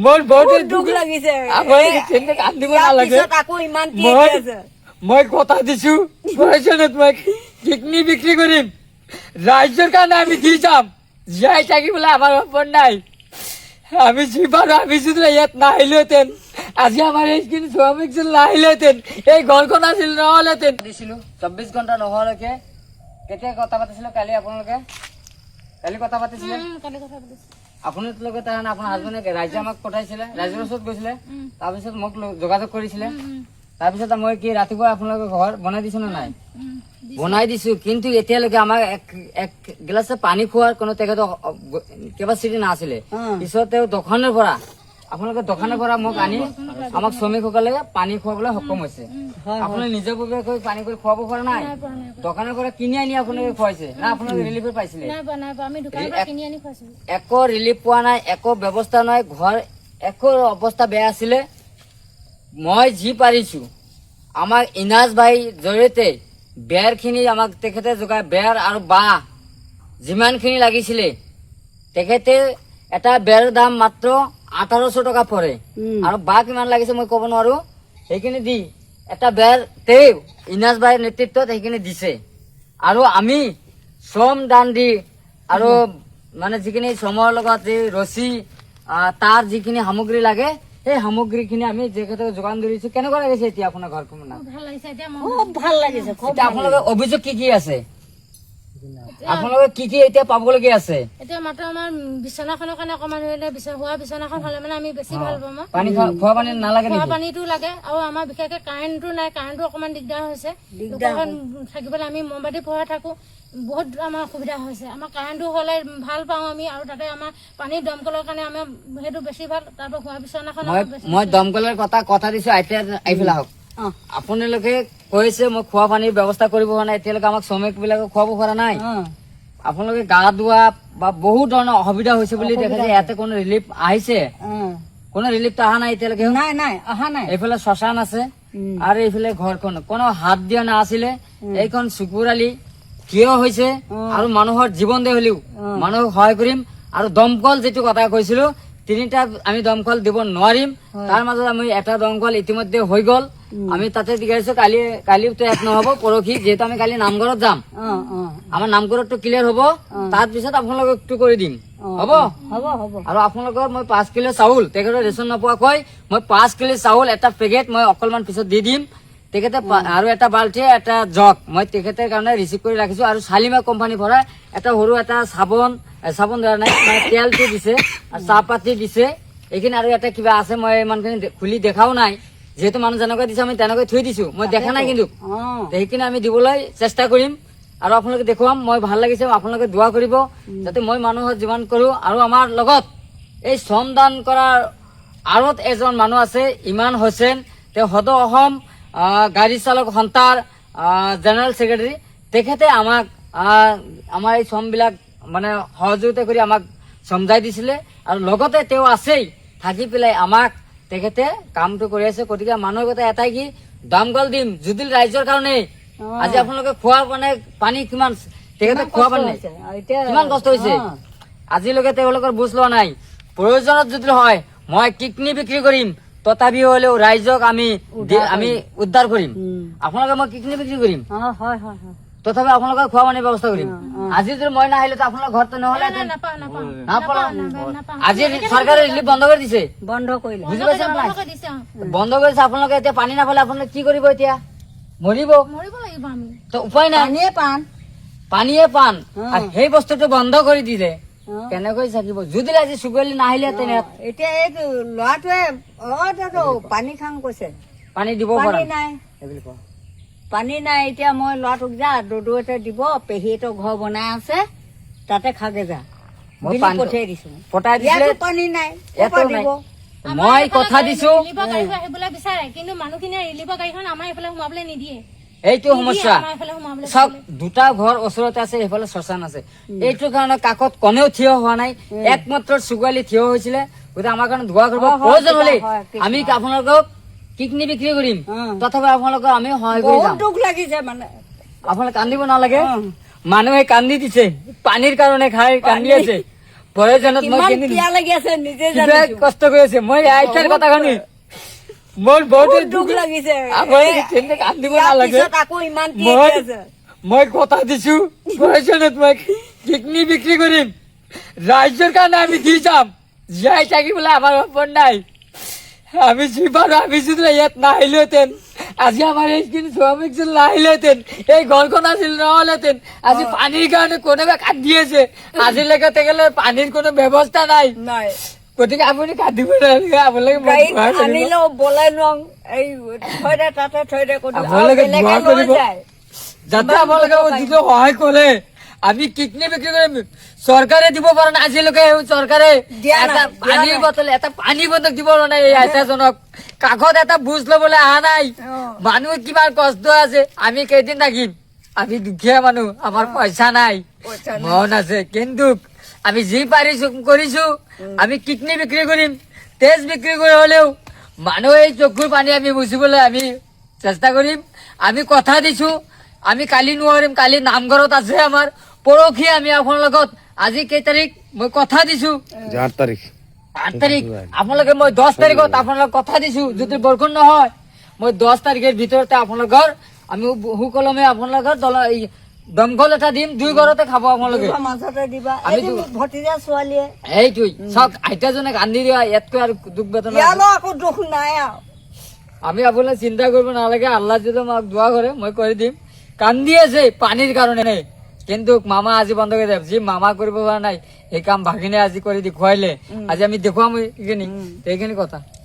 মোৰ বহুত দুখ লাগিছে কান্দিব নালাগে আকৌ ইমান মই কথা দিছো প্ৰয়োজনত মই কিডনী বিক্ৰী কৰিম ৰাইজৰ কাৰণে আমি দি যাম জীয়াই থাকিবলৈ আমাৰ সপোন নাই আমি যি পাৰো আমি যদি ইয়াত নাহিলোহেঁতেন আজি আমাৰ এইখিনি শ্ৰমিক যদি নাহিলেহেঁতেন এই ঘৰখন আছিল নহ'লেহেঁতেন দিছিলো 24 ঘণ্টা নহ'লৈকে কেতিয়া কথা পাতিছিলো কালি আপোনালোকে কালি কথা পাতিছিলে আপোনাৰ লগত আপোনাৰ হাজবেণ্ডে ৰাইজে আমাক পঠাইছিলে ৰাইজৰ ওচৰত গৈছিলে তাৰপিছত মোক যোগাযোগ কৰিছিলে তাৰপিছত মই কি ৰাতিপুৱা আপোনালোকৰ ঘৰ বনাই দিছো নে নাই বনাই দিছো কিন্তু এতিয়ালৈকে আমাক এক গিলাচ পানী খোৱাৰ কোনো তেখেতৰ কেপাচিটি নাছিলে পিছত তেওঁ দোকানৰ পৰা আপোনালোকে দোকানৰ পৰা মোক আনি আমাক শ্ৰমিকসকলে পানী খুৱাবলৈ সক্ষম হৈছে আপোনালোকে নিজে কৈ পানী কৰি খুৱাব পৰা নাই দোকানৰ পৰা কিনি আনি আপোনালোকে খুৱাইছে না আপোনালোকে ৰিলিফ পাইছিলে একো ৰিলিফ পোৱা নাই একো ব্যৱস্থা নাই ঘৰ একো অৱস্থা বেয়া আছিলে মই যি পাৰিছো আমাক ইনাজ ভাই জৰিয়তে বেৰখিনি আমাক তেখেতে যোগাই বেৰ আৰু বাঁহ যিমানখিনি লাগিছিলে তেখেতে এটা বেৰৰ দাম মাত্ৰ 1800 টকা পৰে আৰু বাঁহ কিমান লাগিছে মই ক'ব নোৱাৰো সেইখিনি দি এটা বেৰ তেওঁ ইনাজ ভাইৰ নেতৃত্বত সেইখিনি দিছে আৰু আমি শ্ৰম দান দি আৰু মানে যিখিনি শ্ৰমৰ লগত যি ৰছী তাৰ যিখিনি সামগ্ৰী লাগে এই সামগ্ৰীখিনি আমি তেখেতক যোগান ধৰিছো কেনেকুৱা লাগিছে এতিয়া আপোনাৰ ঘৰখন খুব ভাল লাগিছে আপোনালোকৰ অভিযোগ কি কি আছে আপোনালোকে কি কি এতিয়া পাবলগীয়া আছে এতিয়া মাত্ৰ আমাৰ বিছনাখনৰ কাৰণে অকমান হোৱা বিছনাখন হলে মানে আমি বেছি ভাল পাম পানী খোৱা পানী নালাগে খোৱা পানীটো লাগে আৰু আমাৰ বিশেষকে কাৰেণ্টটো নাই কাৰেণ্টটো অকমান দিগদাৰ হৈছে থাকিবলৈ আমি মমবাতি পঢ়াই থাকো বহুত আমাৰ অসুবিধা হৈছে আমাৰ কাৰেণ্টটো হলে ভাল পাওঁ আমি আৰু তাতে আমাৰ পানী দমকলৰ কাৰণে আমাৰ সেইটো বেছি ভাল তাৰপৰা খোৱা বিছনাখন মই দমকলৰ কথা দিছো এতিয়া আহিফেলা হওক আপোনালোকে কৈছে মই খোৱা পানীৰ ব্যৱস্থা কৰিব পৰা নাই এতিয়ালৈকে আমাক শ্ৰমিক বিলাকক খুৱাব পৰা নাই আপোনালোকে গা ধোৱা বা বহুত ধৰণৰ অসুবিধা হৈছে বুলি দেখাইছে ইয়াতে কোনো ৰিলিফ আহিছে কোনো ৰিলিফটো অহা নাই এতিয়ালৈকে নাই অহা নাই এইফালে শ্মশান আছে আৰু এইফালে ঘৰখন কোনো হাত দিয়া নাছিলে এইখন চুকুৰালি কিয় হৈছে আৰু মানুহৰ জীৱন দে হলেও মানুহক সহায় কৰিম আৰু দমকল যিটো কথা কৈছিলো তিনিটা আমি দমকল দিব নোৱাৰিম তাৰ মাজত আমি এটা দমকল ইতিমধ্যে হৈ গল আমি তাতে দিগাইছো কালিতো এক নহব পৰহি যেহেতু আমি কালি নামঘৰত যাম আমাৰ নামঘৰতটো ক্লিয়াৰ হব তাৰ পিছত আপোনালোকক একটু কৰি দিম হব আৰু আপোনালোকৰ মই 5 কিলো চাউল তেখেতৰ ৰেচন নোপোৱাকৈ মই 5 কিলো চাউল এটা পেকেট মই অকলমান পিছত দি দিম তেখেতে আৰু এটা বাল্টি এটা জগ মই তেখেতৰ কাৰণে ৰিচিভ কৰি ৰাখিছো আৰু শালিমা কোম্পানীৰ পৰা এটা সৰু এটা চাবোন ধৰা নাই মানে তেলটো দিছে আৰু চাহপাতি দিছে এইখিনি আৰু এটা কিবা আছে মই ইমানখিনি খুলি দেখাও নাই যেহেতু মানুহ যেনেকৈ দিছে আমি তেনেকৈ থৈ দিছো মই দেখা নাই কিন্তু সেইখিনি আমি দিবলৈ চেষ্টা কৰিম আৰু আপোনালোকে দেখুৱাম মই ভাল লাগিছে আপোনালোকে দোৱা কৰিব যাতে মই মানুহৰ যিমান কৰো আৰু আমাৰ লগত এই শ্ৰমদান কৰাৰ আঁৰত এজন মানুহ আছে ইমান হোসেন তেওঁ সদ অসম গাড়ী চালক সন্থাৰ জেনেৰেল ছেক্ৰেটাৰী তেখেতে আমাক আমাৰ এই শ্ৰমবিলাক মানে সহযোগিতা কৰি আমাক সমজাই দিছিলে আৰু লগতে তেওঁ আছেই থাকি পেলাই আমাক তেখেতে কামটো কৰি আছে গতিকে মানুহৰ কথা এটাই কি দমকল দিম যদি ৰাইজৰ কাৰণে আজি আপোনালোকে খোৱা মানে পানী কিমান তেখেতে খোৱা পানী কিমান কষ্ট হৈছে আজিলৈকে তেওঁলোকৰ বুজ লোৱা নাই প্ৰয়োজনত যদি হয় মই কিডনী বিক্ৰী কৰিম তথাপি হলেও ৰাইজক আমি উদ্ধাৰ কৰিম আপোনালোকে মই কিডনী বিক্ৰী কৰিম তথাপি আপোনালোকৰ খোৱা পানীৰ ব্যৱস্থা কৰিম আজি যদি মই নাহিলে আপোনালোকৰ ঘৰটো নহলে আজি চৰকাৰে ৰিলিফ বন্ধ কৰি দিছে বুজি পাইছে নাই বন্ধ কৰিছে আপোনালোকে এতিয়া পানী নাপালে আপোনালোকে কি কৰিব এতিয়া মৰিব তো উপায় নাই পানীয়ে পান আৰু সেই বস্তুটো বন্ধ কৰি দিলে কেনেকৈ থাকিব যদি আজি চুকুৱালি নাহিলে এতিয়া এই ল'ৰাটোৱে পানী খাং কৈছে পানী দিব পৰা নাই পানী নাই এতিয়া মই ল'ৰাটোক যা দৌদৌতে দিব পেহীটো ঘৰ বনাই আছে তাতে খাগে যা পঠাই দিছো পানী নাই মই কথা দিছো বিচাৰে কিন্তু মানুহখিনিয়ে ৰিলিফৰ গাড়ীখন আমাৰ এইফালে সোমাবলৈ নিদিয়ে এইটো সমস্যা চব দুটা ঘৰ ওচৰতে আছে সেইফালে শ্মশান আছে এইটো কাৰণে কাকত কোনেও থিয় হোৱা নাই একমাত্ৰ চুকুৱালি থিয় হৈছিলে গতিকে আমাৰ কাৰণে দোৱা কৰিব প্ৰয়োজন হলে আমি আপোনালোকক কিডনী বিক্ৰী কৰিম তথাপি আপোনালোকক আমি সহায় কৰি যাম দুখ লাগিছে মানে আপোনালোকে কান্দিব নালাগে মানুহে কান্দি দিছে পানীৰ কাৰণে খাই কান্দি আছে প্ৰয়োজনত মই কিমান কিনি পিয়া লাগি আছে নিজে কিবা জানিছো কষ্ট কৰি আছে মই আইতাৰ কথা শুনি মোৰ বহুত বহুত দুখ লাগিছে আপুনি কেনেকে কান্দিব ইয়াৰ নালাগে পিছত আকৌ ইমান কি মই আছে মই কথা দিছো প্ৰয়োজনত মই কিডনী বিক্ৰী কৰিম ৰাইজৰ কাৰণে আমি দি যাম জীয়াই থাকিবলৈ আমাৰ সপোন নাই আমি যি পাৰো আমি যদি ইয়াত নাহিলোহেঁতেন আজি আমাৰ এইখিনি শ্ৰমিক যদি নাহিলেহেঁতেন এই ঘৰখন আছিল নহলেহেঁতেন আজি পানীৰ কাৰণে কোনোবাই কান্দি আছে আজিলৈকে তেখেতে পানীৰ কোনো ব্যৱস্থা নাই নাই গতিকে আপুনি কান্দিব নালাগে আপোনালোকে মোক গাড়ীত সহায় কৰিব। আনিলেও বলাই নোৱাৰো এই থৈ দে তাতে থৈ দে ক'তো আৰু আপোনালোকে বেলেগে দোৱা লৈ কৰিব। যায় যাতে ইমান আপোনালোকে কৰিব যিটো সহায় কৰে আমি কিডনী বিক্ৰী কৰিম চৰকাৰে দিব পৰা নাই আজিলৈকে চৰকাৰে দিয়া নাই, এটা দিয়া পানীৰ নাই। বটল এটা পানী বটল দিব পৰা নাই এই আইতাজনক কাষত এটা বুজ লবলৈ অহা নাই মানুহ কিমান কষ্ট আছে আমি কেইদিন থাকিম আমি দুখীয়া মানুহ আমাৰ পইচা নাই পইচা নাই। মন আছে কিন্তু আমি যি পাৰিছো কৰিছো আমি কিডনী বিক্ৰী কৰিম তেজ বিক্ৰী কৰি হলেও মানুহ এই চকুৰ পানী আমি মুচিবলৈ আমি চেষ্টা কৰিম আমি কথা দিছো আমি কালি নোৱাৰিম কালি নামঘৰত আছে আমাৰ পৰহি আমি আপোনাৰ লগত আজি কেই তাৰিখ মই কথা দিছো 8 তাৰিখ 8 তাৰিখ আপোনালোকে মই 10 তাৰিখত আপোনালোক কথা দিছো যদি বৰষুণ নহয় মই 10 তাৰিখৰ ভিতৰতে আপোনালোকৰ আমি সুকলমে আপোনালোকৰ দমকল এটা দিম 2 ঘৰতে খাব আপোনালোকে দিবা, মাজতে দিবা আমি এদিন ভতিজা ছোৱালীয়ে এইটোই চাওক আইতাজনে কান্দি দিয়া ইয়াতকৈ আৰু দুখ বেদনা ইয়ালৈ আকৌ দুখ নাই আৰু আমি আপোনাক চিন্তা কৰিব নালাগে আল্লাহ যদি আমাক দোৱা কৰে মই কৰি দিম কান্দি আছে পানীৰ কাৰণে কিন্তু মামা আজি বন্ধ কৰি দিব যি মামা কৰিব পৰা নাই এই কাম ভাগিনে আজি কৰি দেখুৱাইলে আজি আমি দেখুৱাম এইখিনি কথা